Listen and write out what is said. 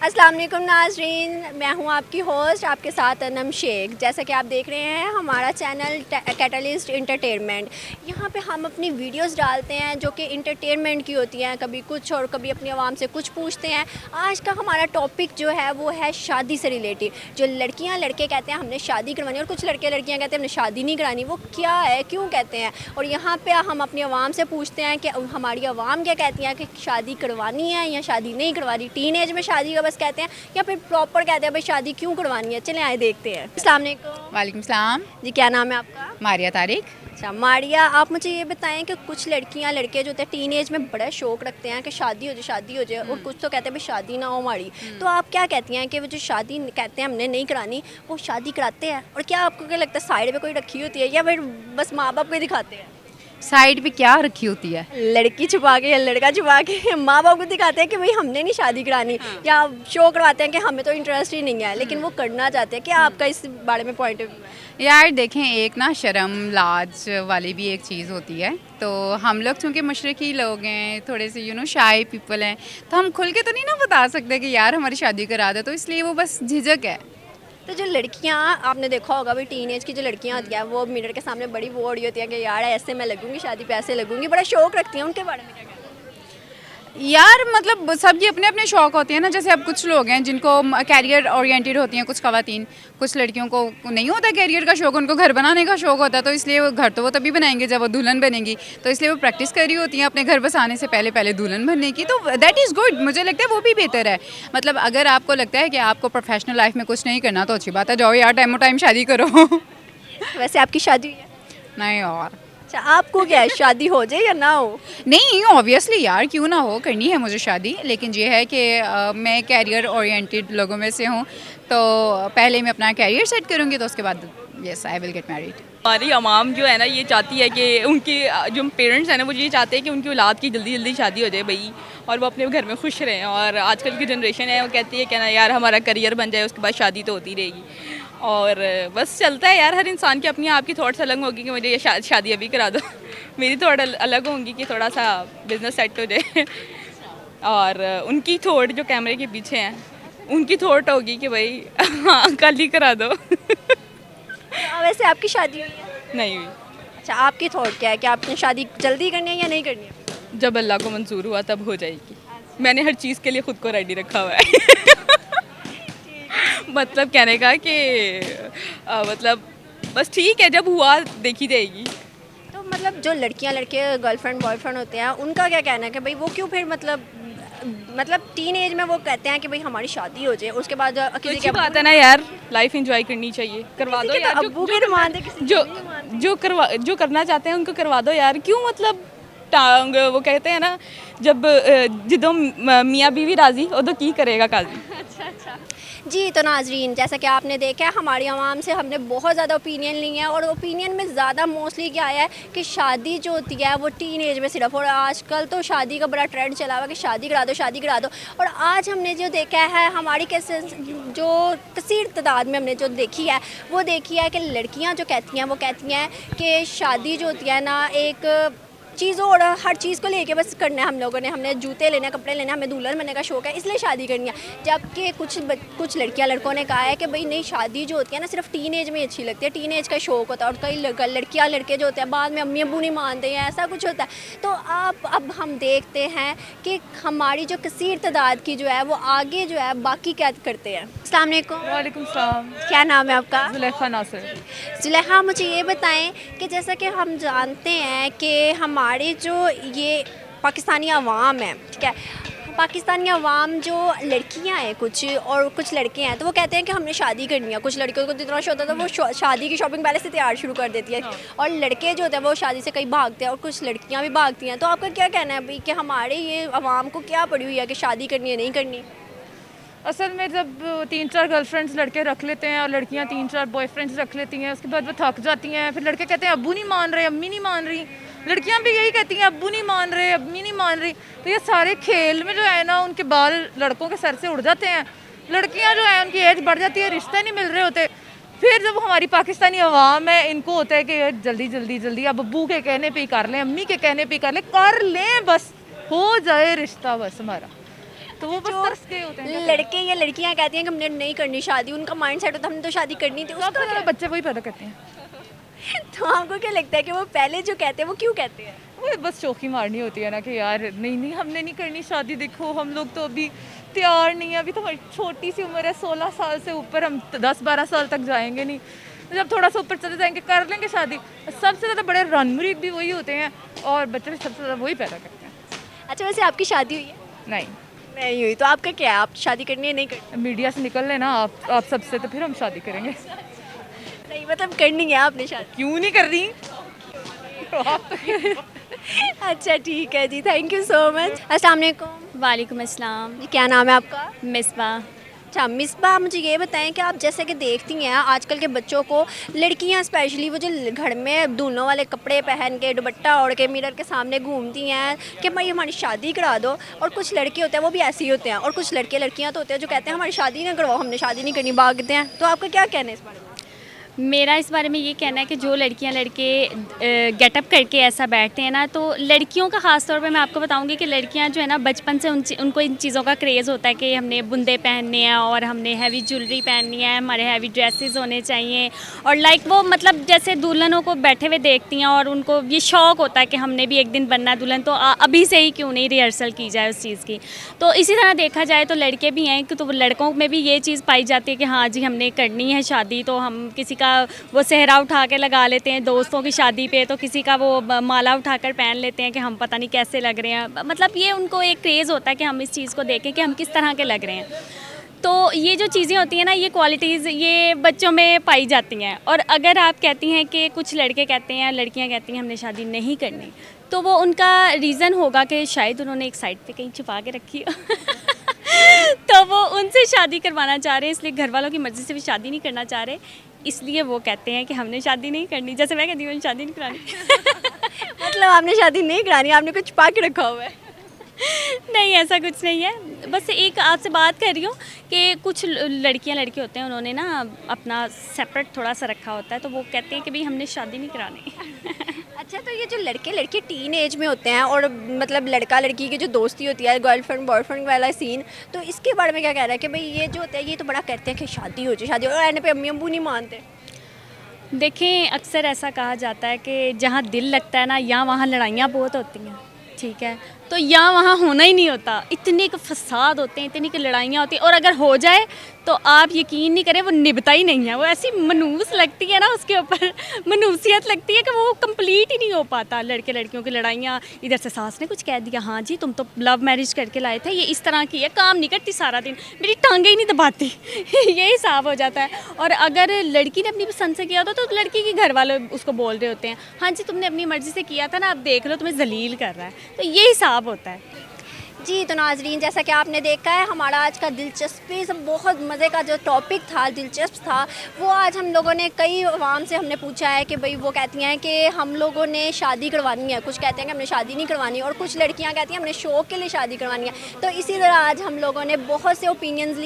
अस्सलाम वालेकुम नाज़रीन, मैं हूं आपकी होस्ट, आपके साथ अनम शेख। जैसा कि आप देख रहे हैं हमारा चैनल कैटलिस्ट इंटरटेनमेंट। यहाँ पे हम अपनी वीडियोस डालते हैं जो कि इंटरटेनमेंट की होती हैं, कभी कुछ और कभी अपनी आवाम से कुछ पूछते हैं। आज का हमारा टॉपिक जो है वो है शादी से रिलेटेड। जो लड़कियाँ लड़के कहते हैं हमने शादी करवानी, और कुछ लड़के लड़कियाँ कहते हैं हमने शादी नहीं करानी, वो क्या है, क्यों कहते हैं। और यहाँ पे हम अपनी आवाम से पूछते हैं कि हमारी आवाम क्या कहती है कि शादी करवानी है या शादी नहीं करवानी। टीन एज में शादी का बस कहते हैं या फिर प्रॉपर कहते हैं भाई शादी क्यों करवानी है। चलें आए देखते हैं। अस्सलाम वालेकुम। वालेकुम सलाम। जी, क्या नाम है आपका? मारिया तारिक। अच्छा मारिया, आप मुझे ये बताएं कि कुछ लड़कियां लड़के जो होते हैं टीन एज में बड़ा शौक रखते हैं कि शादी हो जाए, शादी हो जाए, और कुछ तो कहते हैं भाई शादी ना हो हमारी। तो आप क्या कहती हैं कि वो जो शादी कहते हैं हमने नहीं करानी, वो शादी कराते हैं? और क्या आपको क्या लगता है साइड पे कोई रखी होती है या फिर बस माँ बाप को ही दिखाते हैं? साइड पे क्या रखी होती है? लड़की छुपा के या लड़का छुपा के माँ बाप को दिखाते हैं कि भाई हमने नहीं शादी करानी, या शो करवाते हैं कि हमें तो इंटरेस्ट ही नहीं है लेकिन वो करना चाहते हैं। क्या आपका इस बारे में पॉइंट ऑफ व्यू है? यार देखें, एक ना शर्म लाज वाली भी एक चीज़ होती है। तो हम लोग चूँकि मशरक़ी लोग हैं, थोड़े से शाय पीपल हैं, तो हम खुल के तो नहीं ना बता सकते कि यार हमारी शादी करा दे, तो इसलिए वो बस झिझक है। तो जो लड़कियां, आपने देखा होगा भाई टीन एज की जो लड़कियां होती हैं वो मिरर के सामने बड़ी वो हो रही होती हैं कि यार ऐसे मैं लगूंगी शादी पे, ऐसे लगूंगी, बड़ा शौक रखती हैं। उनके बारे में क्या कहते हैं? यार मतलब सबकी अपने अपने शौक़ होते हैं ना। जैसे अब कुछ लोग हैं जिनको कैरियर ओरिएंटेड होती हैं, कुछ ख़वातीन, कुछ लड़कियों को नहीं होता कैरियर का शौक़, उनको घर बनाने का शौक़ होता है। तो इसलिए वो घर तो वो तभी बनाएंगे जब वो दुल्हन बनेंगी, तो इसलिए वो प्रैक्टिस कर रही होती हैं अपने घर बसाने से पहले पहले दुल्हन बनने की। तो दैट इज़ गुड, मुझे लगता है वो भी बेहतर है। मतलब अगर आपको लगता है कि आपको प्रोफेशनल लाइफ में कुछ नहीं करना तो अच्छी बात है, जाओ यार टाइम टाइम शादी करो। वैसे आपकी शादी हुई है? नहीं और अच्छा, आपको क्या है शादी हो जाए या ना हो? नहीं, ऑब्वियसली यार क्यों ना हो, करनी है मुझे शादी। लेकिन ये है कि मैं कैरियर ओरिएंटेड लोगों में से हूँ, तो पहले मैं अपना कैरियर सेट करूँगी तो उसके बाद yes I will get married. हमारी अवाम जो है ना ये चाहती है कि उनके जो पेरेंट्स हैं ना वो ये चाहते हैं कि उनकी औलाद की जल्दी जल्दी शादी हो जाए भाई, और वो अपने घर में खुश रहें। और आजकल की जनरेशन है वो कहती है कि ना यार हमारा करियर बन जाए, उसके बाद शादी तो होती रहेगी। और बस चलता है यार, हर इंसान की अपनी आपकी थॉट्स अलग होगी कि मुझे ये शादी अभी करा दो। मेरी थॉट अलग होंगी कि थोड़ा सा बिजनेस सेट हो जाए। और उनकी थॉट जो कैमरे के पीछे हैं उनकी थॉट होगी कि भाई हाँ कल ही करा दो। वैसे आपकी शादी हुई है? नहीं हुई। अच्छा, आपकी थॉट क्या है कि आपने शादी जल्दी करनी है या नहीं करनी है? जब अल्लाह को मंजूर हुआ तब हो जाएगी। मैंने हर चीज़ के लिए खुद को रेडी रखा हुआ है। मतलब कहने का कि मतलब बस ठीक है, जब हुआ देखी जाएगी। तो मतलब जो लड़कियां लड़के गर्लफ्रेंड बॉयफ्रेंड होते हैं उनका क्या कहना है कि भाई वो क्यों फिर मतलब टीन एज में वो कहते हैं कि भाई हमारी शादी हो जाए, उसके बाद किसी अच्छी बात है ना यार, लाइफ एंजॉय करनी चाहिए, करवा दो किसी के यार। तो अब्बू के डिमांड है, किसी जो जो करना चाहते हैं उनको करवा दो यार, क्यों मतलब टांग वो कहते हैं ना जब जिदो मियाँ बीवी राजी उदो की करेगा काजी। जी। तो नाजरीन, जैसा कि आपने देखा है हमारी आवाम से हमने बहुत ज़्यादा ओपिनियन ली हैं, और ओपिनियन में ज़्यादा मोस्टली क्या आया है कि शादी जो होती है वो टीन एज में सिर्फ, और आजकल तो शादी का बड़ा ट्रेंड चला हुआ है कि शादी करा दो, शादी करा दो। और आज हमने जो देखा है हमारी कैसे जो कसीर तादाद में हमने जो देखी है वो देखी है कि लड़कियाँ जो कहती हैं वो कहती हैं कि शादी जो होती है ना एक चीज़ों और हर चीज़ को लेके बस करना है हम लोगों ने, हमने जूते लेने, कपड़े लेने, हमें दुल्हन बनने का शौक है इसलिए शादी करनी है। जबकि कुछ लड़कियां लड़कों ने कहा है कि भाई नहीं, शादी जो होती है ना सिर्फ टीन एज में अच्छी लगती है, टीन एज का शौक होता है। और कई लड़कियां लड़के जो होते हैं बाद में अम्मी अब्बू नहीं मानते हैं, ऐसा कुछ होता है। तो अब हम देखते हैं कि हमारी जो कसीर तादाद की जो है वो आगे जो है बाकी क्या करते हैं। अस्सलाम वालेकुम। वालेकुम सलाम। क्या नाम है आपका? जुलेखा नासिर। जुलेखा, मुझे ये बताएं कि जैसा कि हम जानते हैं कि हमारे जो ये पाकिस्तानी अवाम है, ठीक है, पाकिस्तानी अवाम जो लड़कियां हैं कुछ और कुछ लड़के हैं तो वो कहते हैं कि हमने शादी करनी है। कुछ लड़कियों को जितना शौक होता है वो शादी की शॉपिंग पहले से तैयार शुरू कर देती है, और लड़के जो होते हैं वो शादी से कहीं भागते हैं और कुछ लड़कियां भी भागती हैं। तो आपका क्या कहना है भाई कि हमारे ये अवाम को क्या पड़ी हुई है कि शादी करनी है नहीं करनी? असल में जब 3-4 गर्लफ्रेंड्स लड़के रख लेते हैं और लड़कियां 3-4 बॉयफ्रेंड्स रख लेती हैं, उसके बाद वो थक जाती हैं, फिर लड़के कहते हैं अब्बू नहीं मान रहे, अम्मी नहीं मान रही, लड़कियां भी यही कहती हैं अब्बू नहीं मान रहे, अम्मी नहीं मान रही। तो ये सारे खेल में जो है ना उनके बाल लड़कों के सर से उड़ जाते हैं। लड़कियां जो है उनकी एज बढ़ जाती है, रिश्ते नहीं मिल रहे होते। फिर जब हमारी पाकिस्तानी अवाम है, इनको होता है कि जल्दी जल्दी जल्दी अब अब्बू के कहने पे ही कर लें, अम्मी के कहने पे ही कर लें, बस हो जाए रिश्ता बस हमारा। तो वो बस जो तरस गए होते हैं। लड़के या लड़कियां कहती हैं कि हमने नहीं करनी शादी, उनका माइंड सेट होता है हमने तो शादी करनी थी, सबसे उसका ज़्यादा क्या? बच्चे वही पैदा करते हैं। तो आपको क्या लगता है कि वो पहले जो कहते हैं वो क्यों कहते हैं? वो बस चौकी मारनी होती है ना कि यार नहीं नहीं हमने नहीं करनी शादी, देखो हम लोग तो अभी तैयार नहीं है, अभी तो हमारी छोटी सी उम्र है, 16 साल से ऊपर, हम 10-12 साल तक जाएंगे नहीं, जब थोड़ा सा ऊपर चले जाएंगे कर लेंगे शादी। सबसे ज़्यादा बड़े रनमुरीक भी वही होते हैं और बच्चे भी सबसे ज़्यादा वही पैदा करते हैं। अच्छा, वैसे आपकी शादी हुई है? नहीं, नहीं हुई, तो आपका क्या है, आप शादी करनी है नहीं करनी? मीडिया से निकल लेना आप सबसे, तो फिर हम शादी करेंगे। नहीं मतलब करनी है आपने शादी? क्यों नहीं कर रही? अच्छा ठीक है जी, थैंक यू सो मच। अस्सलाम वालेकुम। वालेकुम अस्सलाम। जी, क्या नाम है आपका? मिसबा। अच्छा मिसबा, मुझे ये बताएं कि आप जैसे कि देखती हैं आजकल के बच्चों को, लड़कियां स्पेशली वो जो घर में दूल्हों वाले कपड़े पहन के दुपट्टा ओढ़ के मिरर के सामने घूमती हैं कि भाई हमारी शादी करा दो, और कुछ लड़के होते हैं वो भी ऐसे ही होते हैं, और कुछ लड़के लड़कियां तो होते हैं जो कहते हैं हमारी शादी ना करवाओ, हमने शादी नहीं करनी, भागते हैं। तो आपका क्या कहना है इस बारे में? मेरा इस बारे में ये कहना है कि जो लड़कियां लड़के गेटअप करके ऐसा बैठते हैं ना, तो लड़कियों का ख़ास तौर पे मैं आपको बताऊंगी कि लड़कियां जो है ना बचपन से उनको इन चीज़ों का क्रेज़ होता है कि हमने बुंदे पहनने हैं और हमने हैवी ज्वेलरी पहननी है, हमारे हैवी ड्रेसेस होने चाहिए, और लाइक वो मतलब जैसे दुल्हनों को बैठे हुए देखती हैं और उनको ये शौक़ होता है कि हमने भी एक दिन बनना दुल्हन, तो अभी से ही क्यों नहीं रिहर्सल की जाए उस चीज़ की। तो इसी तरह देखा जाए तो लड़के भी हैं कि तो लड़कों में भी ये चीज़ पाई जाती है कि हाँ जी हमने करनी है शादी, तो हम किसी का वो सेहरा उठा के लगा लेते हैं दोस्तों की शादी पे, तो किसी का वो माला उठाकर पहन लेते हैं कि हम पता नहीं कैसे लग रहे हैं, मतलब ये उनको एक क्रेज़ होता है कि हम इस चीज़ को देखें कि हम किस तरह के लग रहे हैं। तो ये जो चीज़ें होती हैं ना, ये क्वालिटीज़ ये बच्चों में पाई जाती हैं। और अगर आप कहती हैं कि कुछ लड़के कहते हैं, लड़कियां कहती हैं हमने शादी नहीं करनी, तो वो उनका रीज़न होगा कि शायद उन्होंने एक साइड पे कहीं छुपा के रखी हो तो वो उनसे शादी करवाना चाह रहे हैं, इसलिए घर वालों की मर्ज़ी से भी शादी नहीं करना चाह रहे, इसलिए वो कहते हैं कि हमने शादी नहीं करनी। जैसे मैं कहती हूँ शादी नहीं करानी मतलब आपने शादी नहीं करानी, आपने कुछ छुपा के रखा हुआ है? नहीं ऐसा कुछ नहीं है, बस एक आपसे बात कर रही हूँ कि कुछ लड़कियां लड़के होते हैं, उन्होंने ना अपना सेपरेट थोड़ा सा रखा होता है, तो वो कहते हैं कि भाई हमने शादी नहीं करानी अच्छा, तो ये जो लड़के लड़की टीन एज में होते हैं और मतलब लड़का लड़की की जो दोस्ती होती है, गर्लफ्रेंड बॉयफ्रेंड वाला सीन, तो इसके बारे में क्या कह रहा है कि भाई ये जो होता है ये तो बड़ा कहते हैं कि शादी हो जाए शादी, और एंड पे अम्मी अब्बू नहीं मानते? देखें अक्सर ऐसा कहा जाता है कि जहाँ दिल लगता है ना, यहाँ वहाँ लड़ाइयाँ बहुत होती हैं, ठीक है, तो यहाँ वहाँ होना ही नहीं होता, इतने के फसाद होते हैं, इतनी की लड़ाइयाँ होती हैं, और अगर हो जाए तो आप यकीन नहीं करें वो निभता ही नहीं है, वो ऐसी मनूस लगती है ना, उसके ऊपर मनूसियत लगती है कि वो कंप्लीट ही नहीं हो पाता। लड़के लड़कियों की लड़ाइयाँ, इधर से सास ने कुछ कह दिया, हाँ जी तुम तो लव मैरिज करके लाए थे, ये इस तरह की है, काम नहीं करती सारा दिन, मेरी टांगें ही नहीं दबाती ये हिसाब हो जाता है। और अगर लड़की ने अपनी पसंद से किया होता तो लड़की के घर वाले उसको बोल रहे होते हैं, हाँ जी तुमने अपनी मर्ज़ी से किया था ना, अब देख लो तुम्हें जलील कर रहा है, तो ये हिसाब होता है। जी, तो नाजरीन जैसा कि आपने देखा है हमारा आज का दिलचस्पी से बहुत मज़े का जो टॉपिक था, दिलचस्प था, वो आज हम लोगों ने कई अवाम से हमने पूछा है कि भाई वो कहती हैं कि हम लोगों ने शादी करवानी है, कुछ कहते हैं कि हमने शादी नहीं करवानी, और कुछ लड़कियां कहती हैं हमने शौक़ के लिए शादी करवानी है। तो इसी तरह आज हम लोगों ने बहुत से ओपिनियंस लिए।